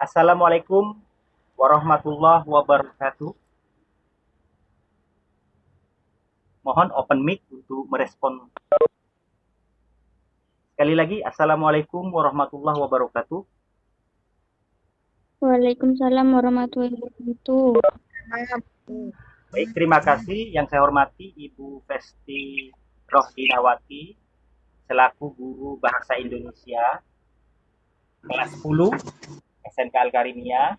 Assalamualaikum warahmatullahi wabarakatuh. Mohon open mic untuk merespon. Sekali lagi, Assalamualaikum warahmatullahi wabarakatuh. Waalaikumsalam warahmatullahi wabarakatuh. Baik, terima kasih. Yang saya hormati Ibu Festi Rohdinawati selaku guru Bahasa Indonesia kelas 10 SMK Al-Karimia.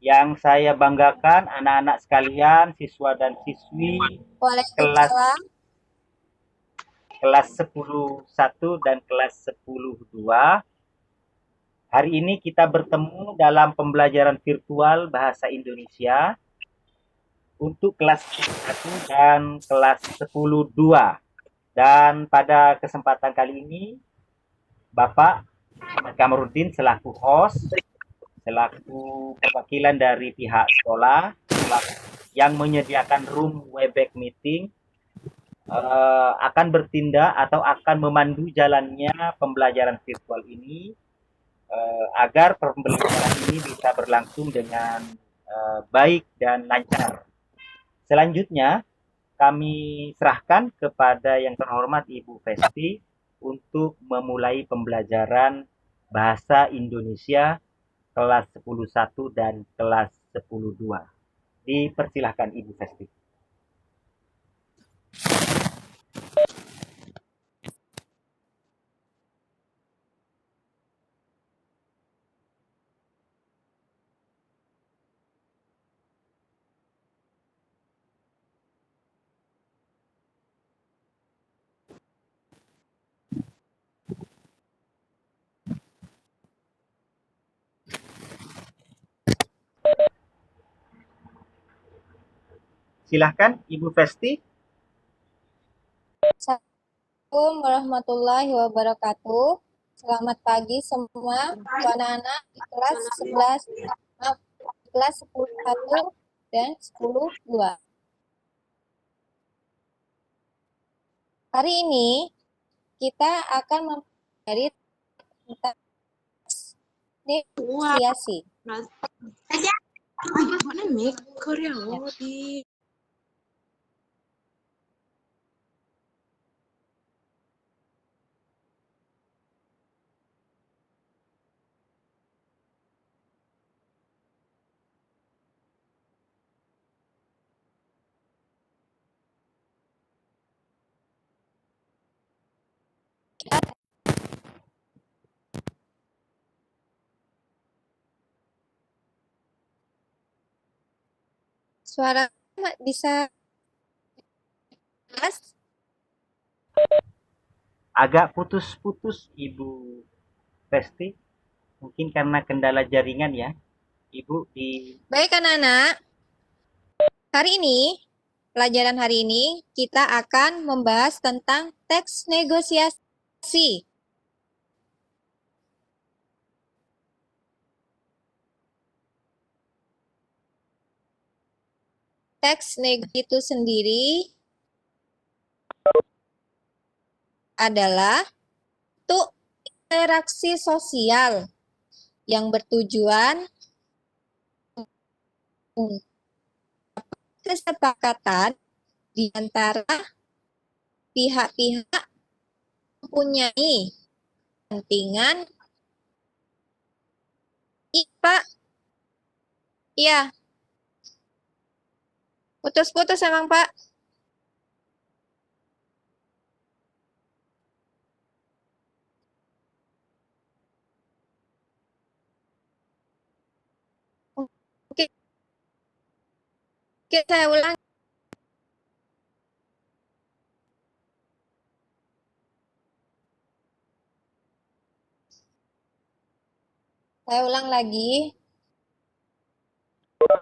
Yang saya banggakan anak-anak sekalian, siswa dan siswi kelas Waalaikumsalam. kelas 10.1 dan kelas 10.2. Hari ini kita bertemu dalam pembelajaran virtual Bahasa Indonesia untuk kelas 1 dan kelas 10.2. Dan pada kesempatan kali ini, Bapak Ahmad Kamarudin selaku host, selaku perwakilan dari pihak sekolah, yang menyediakan room Webex meeting, akan bertindak atau akan memandu jalannya pembelajaran virtual ini agar pembelajaran ini bisa berlangsung dengan baik dan lancar. Selanjutnya, kami serahkan kepada yang terhormat Ibu Festi untuk memulai pembelajaran Bahasa Indonesia kelas 10.1 dan kelas 10.2. Dipersilahkan Ibu Festi. Silahkan Ibu Festi. Assalamualaikum warahmatullahi wabarakatuh. Selamat pagi semua anak-anak di kelas 11, maaf, di kelas 10.1 dan 10.2. Hari ini kita akan mempelajari tentang negosiasi. Suara bisa jelas? Agak putus-putus Ibu Festi, mungkin karena kendala jaringan ya. Ibu di Baik anak-anak, pelajaran hari ini kita akan membahas tentang teks negosiasi. Teks negosiasi itu sendiri adalah untuk interaksi sosial yang bertujuan kesepakatan di antara pihak-pihak mempunyai kepentingan. Pak, iya, putus-putus emang Pak. Oke, oke, saya ulang. Saya ulang lagi.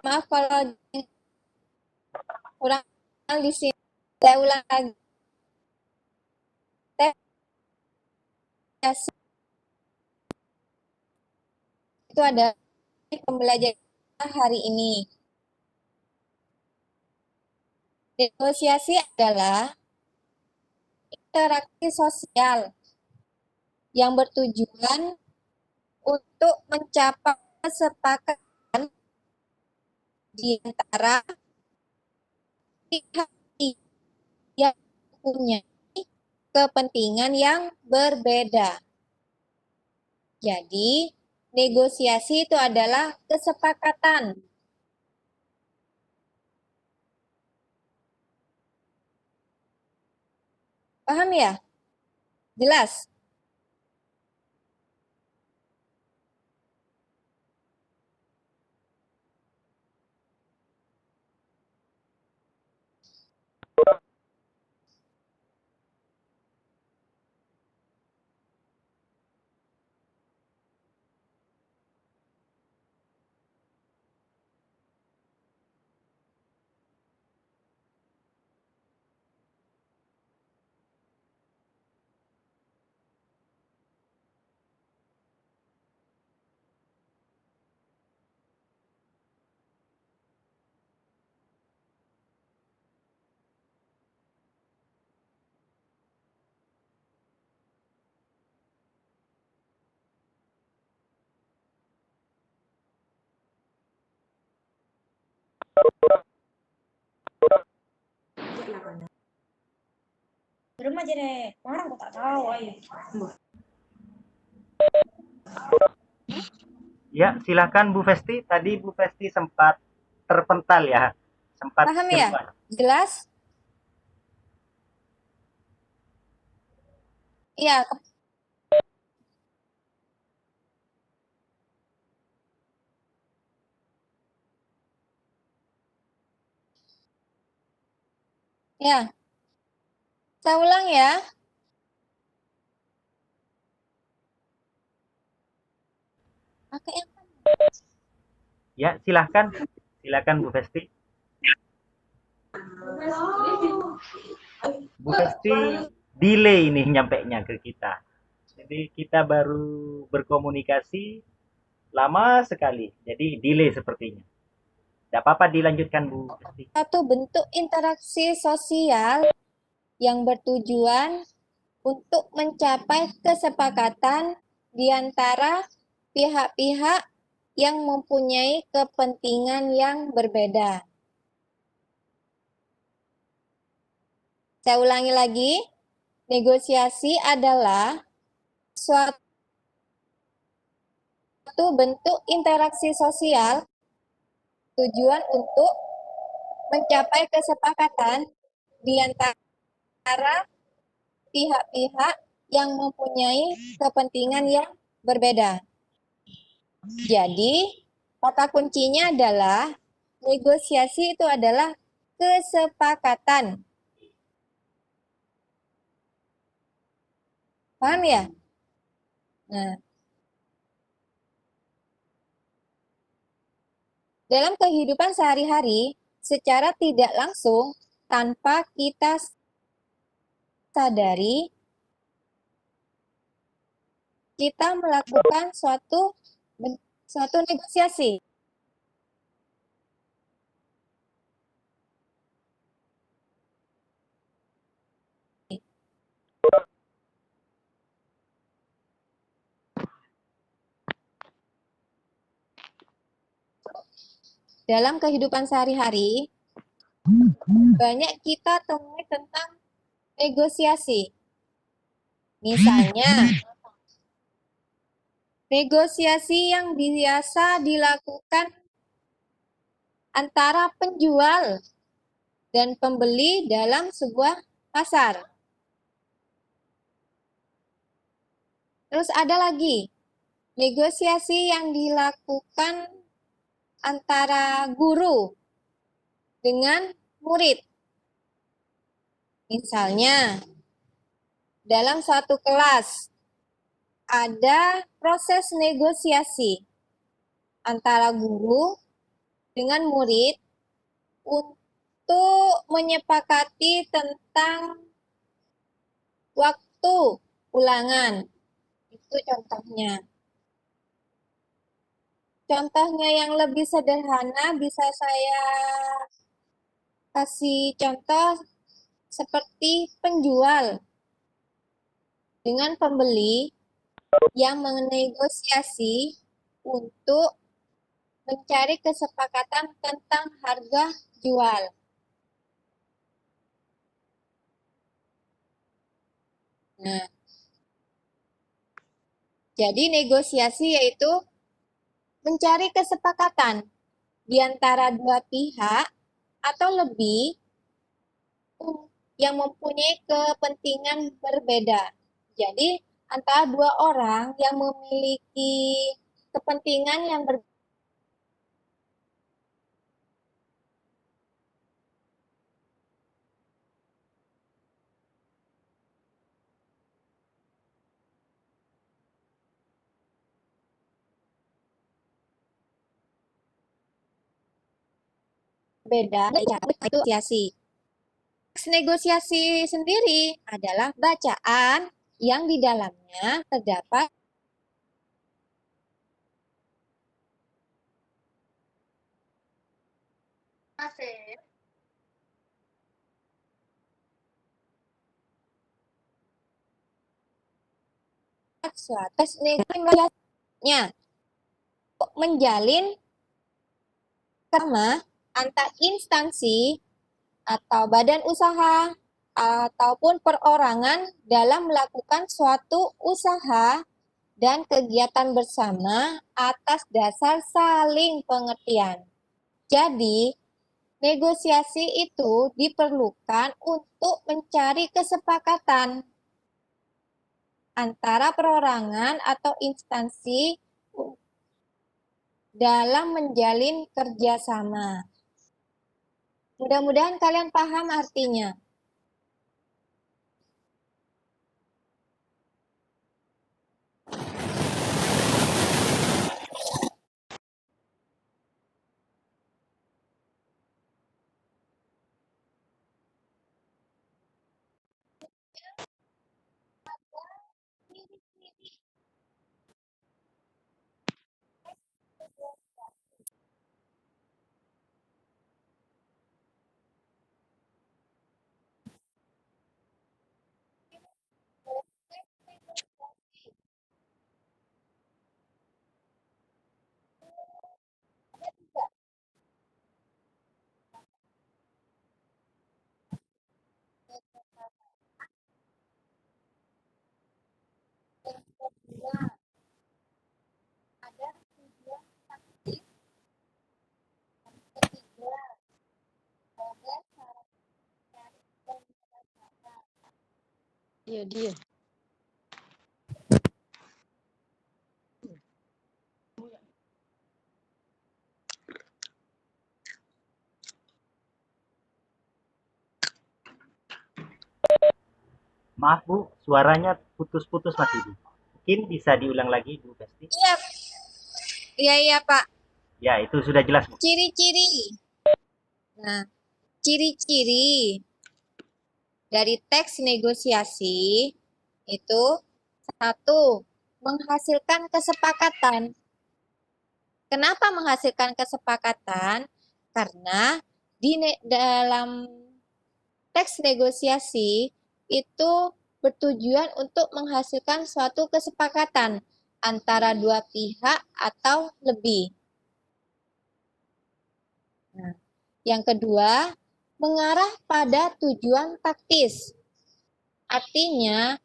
Maaf kalau kurang di sini. Saya ulang lagi. Tes itu ada pembelajaran hari ini. Negosiasi adalah interaksi sosial yang bertujuan untuk mencapai kesepakatan di antara pihak yang punya kepentingan yang berbeda. Jadi, negosiasi itu adalah kesepakatan. Paham ya? Jelas? Belum aja deh, orang kok tak tahu, ayo. Ya, silakan Bu Festi. Tadi Bu Festi sempat terpental ya, sempat Paham ya? keluar. Jelas? Iya, ya. Saya ulang ya. Pakai yang Ya, silakan. Silakan Bu Festi. Bu Festi delay nih nyampainya ke kita. Jadi kita baru berkomunikasi lama sekali. Jadi delay sepertinya. Tidak apa-apa dilanjutkan Bu Festi. satu bentuk interaksi sosial yang bertujuan untuk mencapai kesepakatan di antara pihak-pihak yang mempunyai kepentingan yang berbeda. Saya ulangi lagi, negosiasi adalah suatu bentuk interaksi sosial tujuan untuk mencapai kesepakatan di antara pihak-pihak yang mempunyai kepentingan yang berbeda. Jadi, kata kuncinya adalah negosiasi itu adalah kesepakatan. Paham ya? Nah, dalam kehidupan sehari-hari, secara tidak langsung, tanpa kita sadari, kita melakukan suatu negosiasi. Dalam kehidupan sehari-hari, banyak kita temui tentang negosiasi. Misalnya, negosiasi yang biasa dilakukan antara penjual dan pembeli dalam sebuah pasar. Terus ada lagi, negosiasi yang dilakukan antara guru dengan murid. Misalnya, dalam suatu kelas ada proses negosiasi antara guru dengan murid untuk menyepakati tentang waktu ulangan. Itu contohnya. Contohnya yang lebih sederhana bisa saya kasih contoh seperti penjual dengan pembeli yang menegosiasi untuk mencari kesepakatan tentang harga jual. Nah, jadi negosiasi yaitu mencari kesepakatan di antara dua pihak atau lebih yang mempunyai kepentingan berbeda. Jadi, antara dua orang yang memiliki kepentingan yang berbeda. Itu negosiasi. Teks negosiasi sendiri adalah bacaan yang di dalamnya terdapat suatu teks negosiasinya menjalin kerjasama antar instansi atau badan usaha ataupun perorangan dalam melakukan suatu usaha dan kegiatan bersama atas dasar saling pengertian. Jadi, negosiasi itu diperlukan untuk mencari kesepakatan antara perorangan atau instansi dalam menjalin kerjasama. Mudah-mudahan kalian paham artinya. Iya dia. Maaf Bu, suaranya putus-putus Mas Ibu. Mungkin bisa diulang lagi Bu Besti. Iya, iya Pak. Ya, itu sudah jelas Bu. Ciri-ciri. Nah, ciri-ciri dari teks negosiasi itu satu, menghasilkan kesepakatan. Kenapa menghasilkan kesepakatan? Karena dalam teks negosiasi itu bertujuan untuk menghasilkan suatu kesepakatan antara dua pihak atau lebih. Nah, yang kedua, mengarah pada tujuan taktis. Artinya,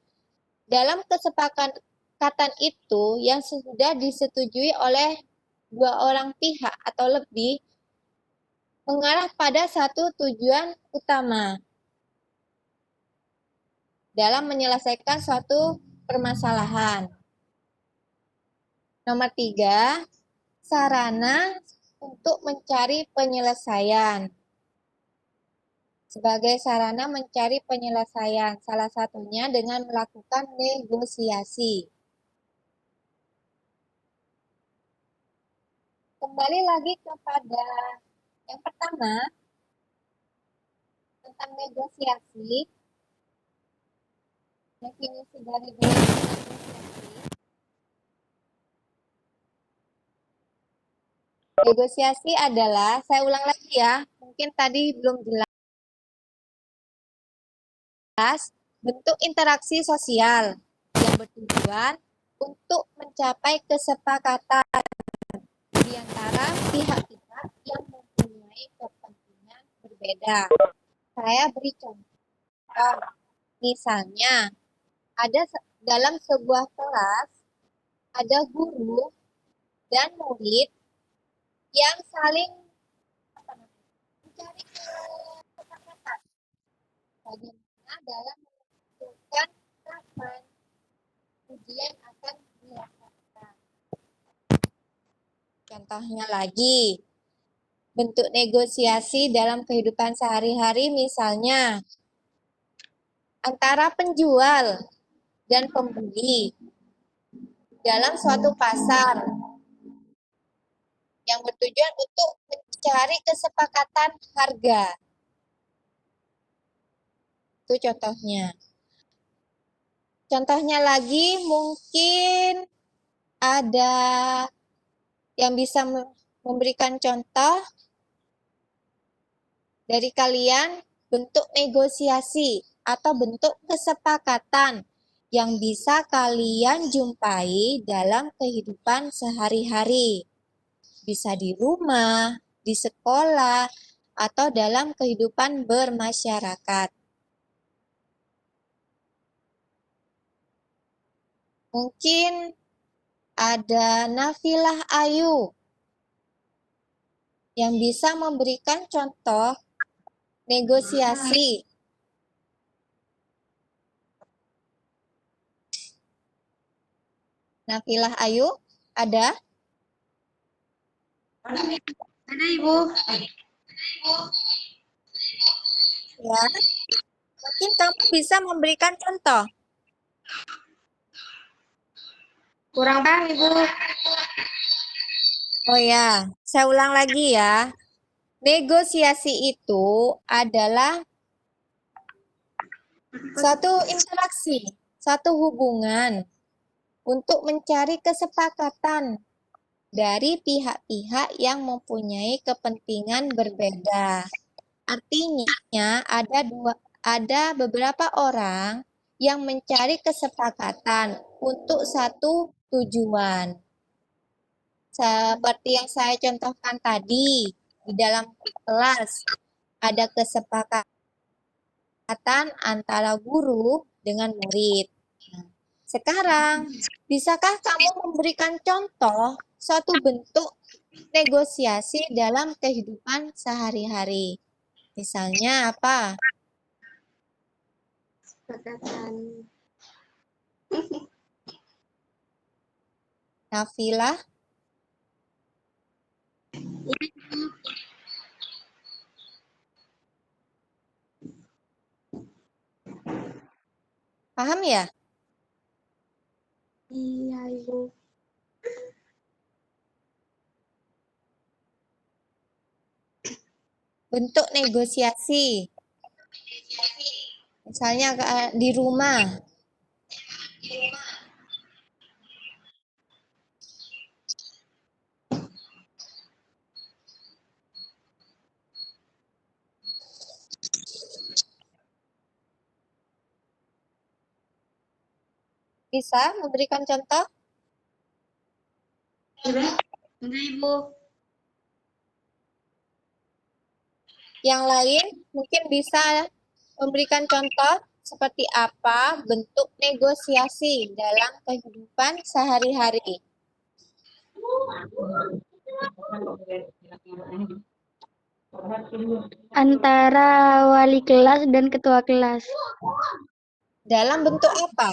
dalam kesepakatan itu yang sudah disetujui oleh dua orang pihak atau lebih mengarah pada satu tujuan utama dalam menyelesaikan suatu permasalahan. Nomor 3, sarana untuk mencari penyelesaian. Sebagai sarana mencari penyelesaian, salah satunya dengan melakukan negosiasi. Kembali lagi kepada yang pertama, tentang negosiasi. Definisi dari negosiasi. Negosiasi adalah, saya ulang lagi ya, mungkin tadi belum jelas, bentuk interaksi sosial yang bertujuan untuk mencapai kesepakatan di antara pihak-pihak yang mempunyai kepentingan berbeda. Saya beri contoh, misalnya ada dalam sebuah kelas ada guru dan murid yang saling mencari kesepakatan bagaimana dalam menentukan kapan ujian akan dilaksanakan. Contohnya lagi, bentuk negosiasi dalam kehidupan sehari-hari misalnya antara penjual dan pembeli dalam suatu pasar yang bertujuan untuk mencari kesepakatan harga. Itu contohnya. Contohnya lagi mungkin ada yang bisa memberikan contoh dari kalian bentuk negosiasi atau bentuk kesepakatan yang bisa kalian jumpai dalam kehidupan sehari-hari. Bisa di rumah, di sekolah, atau dalam kehidupan bermasyarakat. Mungkin ada Nafilah Ayu yang bisa memberikan contoh negosiasi. Nafilah Ayu, ada? Ada, Ibu. Ya. Mungkin kamu bisa memberikan contoh. Kurang paham, Ibu. Oh ya, saya ulang lagi ya. Negosiasi itu adalah suatu interaksi, suatu hubungan untuk mencari kesepakatan dari pihak-pihak yang mempunyai kepentingan berbeda. Artinya ada beberapa orang yang mencari kesepakatan untuk satu tujuan. Seperti yang saya contohkan tadi, di dalam kelas ada kesepakatan antara guru dengan murid. Nah, sekarang, bisakah kamu memberikan contoh suatu bentuk negosiasi dalam kehidupan sehari-hari? Misalnya apa? Kesepakatan. Nafilah? Paham ya? Iya, Ibu. Bentuk negosiasi. Misalnya di rumah. Bisa memberikan contoh? Enggak, Ibu. Yang lain mungkin bisa memberikan contoh seperti apa bentuk negosiasi dalam kehidupan sehari-hari. Antara wali kelas dan ketua kelas. Dalam bentuk apa?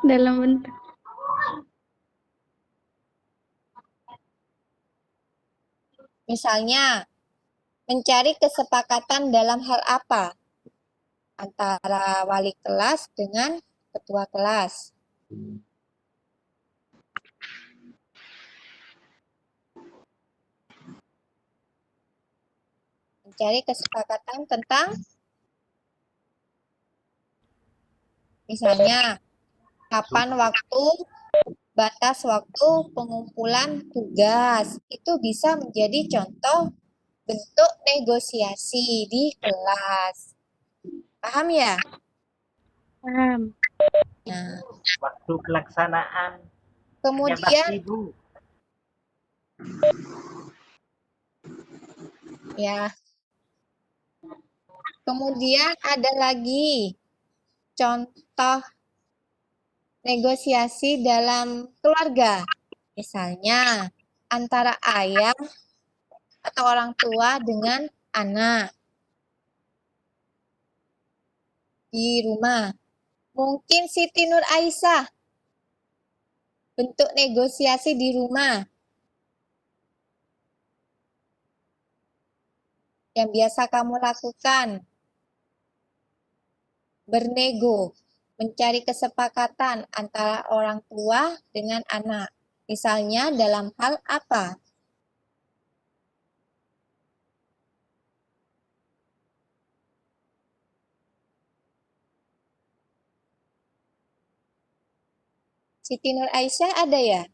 Dalam bentuk Misalnya, mencari kesepakatan dalam hal apa? Antara wali kelas dengan ketua kelas. Mencari kesepakatan tentang misalnya kapan waktu, batas waktu pengumpulan tugas. Itu bisa menjadi contoh bentuk negosiasi di kelas. Paham ya? paham. Nah, Waktu pelaksanaan Hanya Kemudian bakti, Bu. ya, kemudian ada lagi contoh negosiasi dalam keluarga. Misalnya antara ayah atau orang tua dengan anak di rumah. Mungkin Siti Nur Aisyah, bentuk negosiasi di rumah yang biasa kamu lakukan. Bernego, mencari kesepakatan antara orang tua dengan anak. Misalnya dalam hal apa? Siti Nur Aisyah ada ya?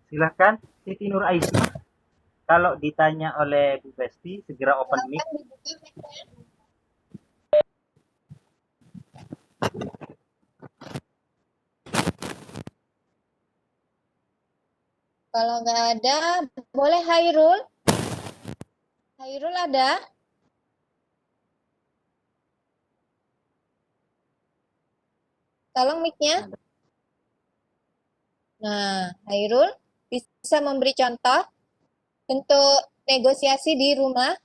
Silahkan, Siti Nur Aisyah. Kalau ditanya oleh Bu Besti, segera open mic. Kalau nggak ada, boleh Hairul. Hairul ada? Tolong mic-nya. Nah, Hairul bisa memberi contoh bentuk negosiasi di rumah.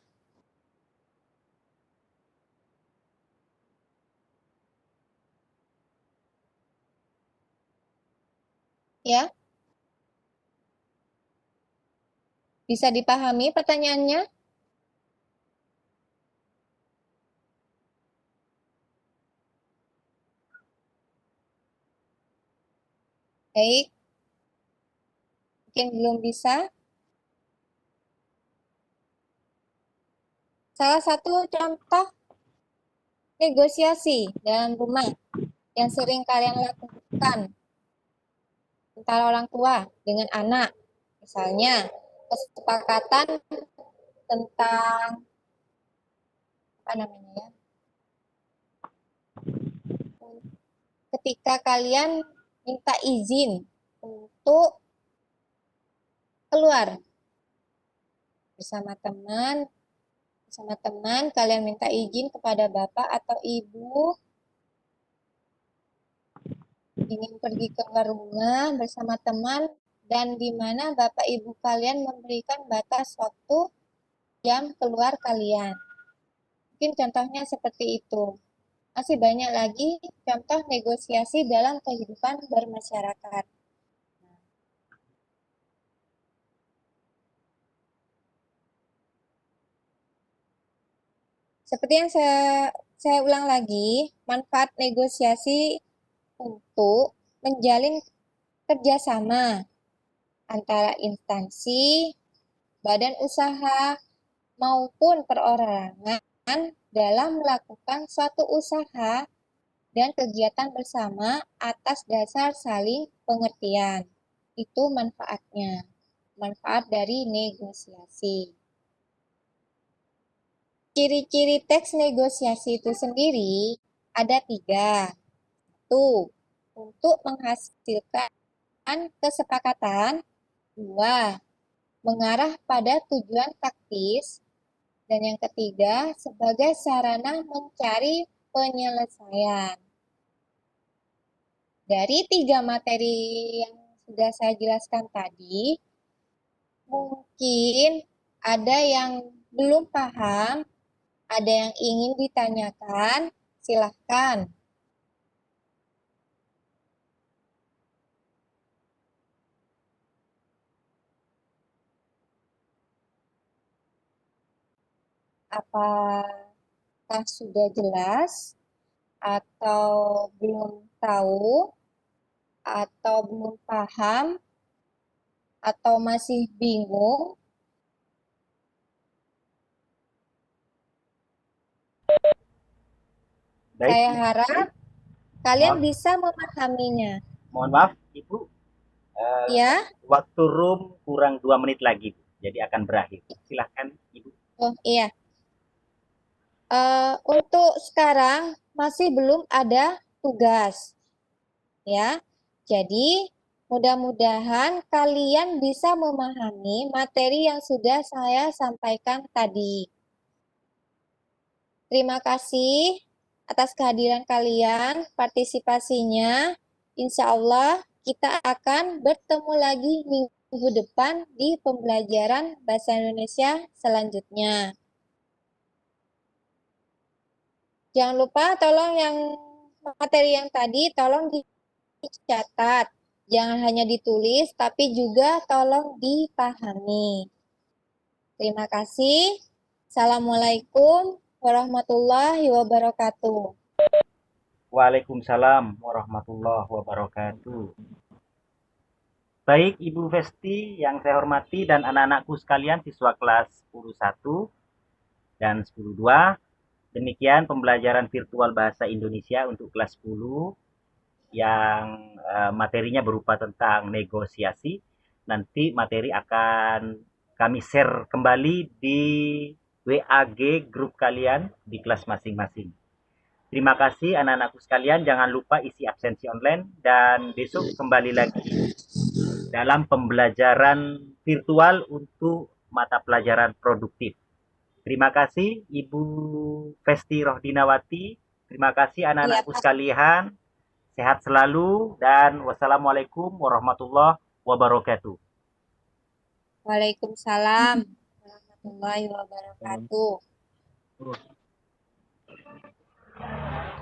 Ya, bisa dipahami pertanyaannya? Baik, mungkin belum bisa. Salah satu contoh negosiasi dalam rumah yang sering kalian lakukan antara orang tua dengan anak. Misalnya, kesepakatan tentang apa namanya ya? Ketika kalian minta izin untuk keluar bersama teman kalian minta izin kepada bapak atau ibu ingin pergi keluar rumah bersama teman dan di mana bapak ibu kalian memberikan batas waktu jam keluar kalian. Mungkin contohnya seperti itu. Masih banyak lagi contoh negosiasi dalam kehidupan bermasyarakat. Seperti yang saya ulang lagi, manfaat negosiasi untuk menjalin kerjasama antara instansi, badan usaha, maupun perorangan dalam melakukan suatu usaha dan kegiatan bersama atas dasar saling pengertian. Itu manfaatnya. Manfaat dari negosiasi. Ciri-ciri teks negosiasi itu sendiri ada 3. Satu, untuk menghasilkan kesepakatan. 2, mengarah pada tujuan taktis. Dan yang ketiga, sebagai sarana mencari penyelesaian. Dari 3 materi yang sudah saya jelaskan tadi, mungkin ada yang belum paham, ada yang ingin ditanyakan, silahkan. Apakah sudah jelas atau belum tahu atau belum paham atau masih bingung? Baik, Saya Bu. harap kalian Mohon, bisa memahaminya. Mohon maaf, Ibu. Ya, Waktu room kurang 2 menit lagi, Bu. Jadi akan berakhir. Silahkan, Ibu. oh iya. Untuk sekarang masih belum ada tugas, ya. Jadi, mudah-mudahan kalian bisa memahami materi yang sudah saya sampaikan tadi. Terima kasih atas kehadiran kalian, partisipasinya. Insya Allah kita akan bertemu lagi minggu depan di pembelajaran Bahasa Indonesia selanjutnya. Jangan lupa tolong yang materi yang tadi tolong dicatat. Jangan hanya ditulis, tapi juga tolong dipahami. Terima kasih. Assalamualaikum warahmatullahi wabarakatuh. Waalaikumsalam warahmatullahi wabarakatuh. Baik, Ibu Vesti yang saya hormati dan anak-anakku sekalian siswa kelas 10.1 dan 10.2. Demikian pembelajaran virtual bahasa Indonesia untuk kelas 10 yang materinya berupa tentang negosiasi. Nanti materi akan kami share kembali di WAG grup kalian di kelas masing-masing. Terima kasih anak-anakku sekalian. Jangan lupa isi absensi online dan besok kembali lagi dalam pembelajaran virtual untuk mata pelajaran produktif. Terima kasih Ibu Vesti Rohdinawati. Terima kasih Iya, anak-anakku Pak. sekalian. Sehat selalu dan wassalamualaikum warahmatullahi wabarakatuh. Waalaikumsalam warahmatullahi wabarakatuh.